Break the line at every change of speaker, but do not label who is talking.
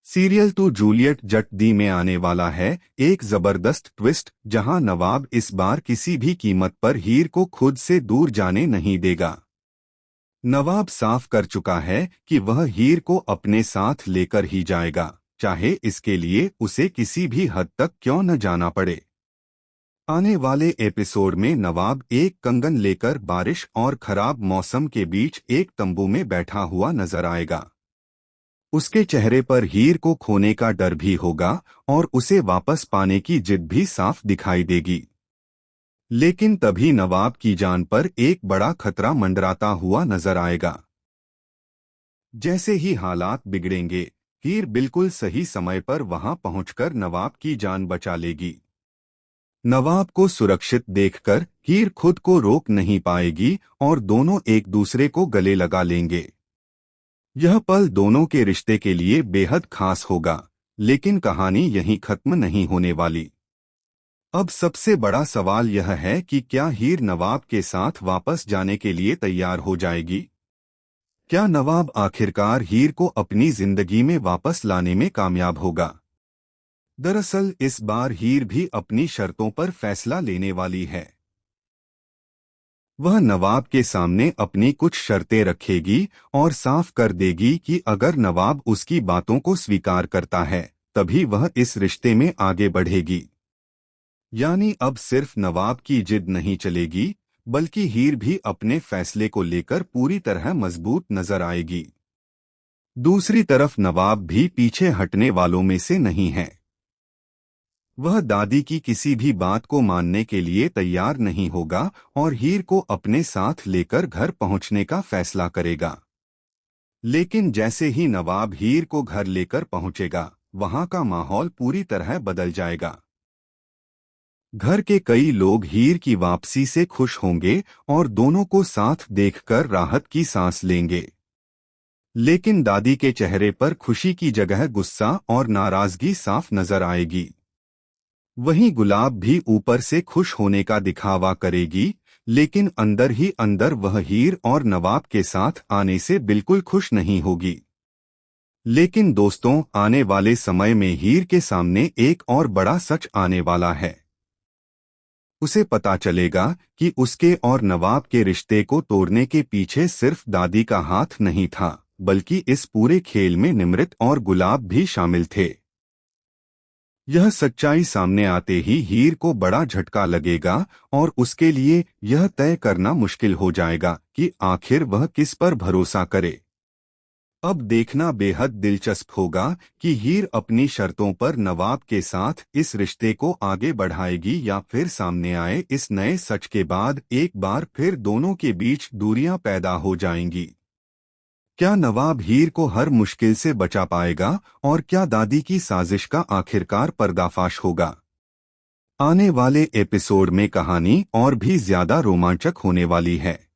Serial to Juliet जट दी में आने वाला है एक जबरदस्त ट्विस्ट, जहां नवाब इस बार किसी भी कीमत पर हीर को खुद से दूर जाने नहीं देगा। नवाब साफ कर चुका है कि वह हीर को अपने साथ लेकर ही जाएगा, चाहे इसके लिए उसे किसी भी हद तक क्यों न जाना पड़े। आने वाले एपिसोड में नवाब एक कंगन लेकर बारिश और खराब मौसम के बीच एक तंबू में बैठा हुआ नजर आएगा। उसके चेहरे पर हीर को खोने का डर भी होगा और उसे वापस पाने की जिद भी साफ दिखाई देगी। लेकिन तभी नवाब की जान पर एक बड़ा खतरा मंडराता हुआ नजर आएगा। जैसे ही हालात बिगड़ेंगे, हीर बिल्कुल सही समय पर वहां पहुंचकर नवाब की जान बचा लेगी। नवाब को सुरक्षित देखकर हीर खुद को रोक नहीं पाएगी और दोनों एक दूसरे को गले लगा लेंगे। यह पल दोनों के रिश्ते के लिए बेहद खास होगा, लेकिन कहानी यहीं खत्म नहीं होने वाली। अब सबसे बड़ा सवाल यह है कि क्या हीर नवाब के साथ वापस जाने के लिए तैयार हो जाएगी? क्या नवाब आखिरकार हीर को अपनी जिंदगी में वापस लाने में कामयाब होगा? दरअसल इस बार हीर भी अपनी शर्तों पर फैसला लेने वाली है। वह नवाब के सामने अपनी कुछ शर्तें रखेगी और साफ कर देगी कि अगर नवाब उसकी बातों को स्वीकार करता है, तभी वह इस रिश्ते में आगे बढ़ेगी। यानी अब सिर्फ नवाब की जिद नहीं चलेगी, बल्कि हीर भी अपने फैसले को लेकर पूरी तरह मजबूत नजर आएगी। दूसरी तरफ नवाब भी पीछे हटने वालों में से नहीं है। वह दादी की किसी भी बात को मानने के लिए तैयार नहीं होगा और हीर को अपने साथ लेकर घर पहुंचने का फैसला करेगा। लेकिन जैसे ही नवाब हीर को घर लेकर पहुंचेगा, वहां का माहौल पूरी तरह बदल जाएगा। घर के कई लोग हीर की वापसी से खुश होंगे और दोनों को साथ देखकर राहत की सांस लेंगे। लेकिन दादी के चेहरे पर खुशी की जगह गुस्सा और नाराजगी साफ नजर आएगी। वहीं गुलाब भी ऊपर से खुश होने का दिखावा करेगी, लेकिन अंदर ही अंदर वह हीर और नवाब के साथ आने से बिल्कुल खुश नहीं होगी। लेकिन दोस्तों, आने वाले समय में हीर के सामने एक और बड़ा सच आने वाला है। उसे पता चलेगा कि उसके और नवाब के रिश्ते को तोड़ने के पीछे सिर्फ दादी का हाथ नहीं था, बल्कि इस पूरे खेल में निमृत और गुलाब भी शामिल थे। यह सच्चाई सामने आते ही हीर को बड़ा झटका लगेगा और उसके लिए यह तय करना मुश्किल हो जाएगा कि आखिर वह किस पर भरोसा करे। अब देखना बेहद दिलचस्प होगा कि हीर अपनी शर्तों पर नवाब के साथ इस रिश्ते को आगे बढ़ाएगी या फिर सामने आए इस नए सच के बाद एक बार फिर दोनों के बीच दूरियां पैदा हो जाएंगी। क्या नवाब हीर को हर मुश्किल से बचा पाएगा और क्या दादी की साजिश का आखिरकार पर्दाफाश होगा? आने वाले एपिसोड में कहानी और भी ज्यादा रोमांचक होने वाली है।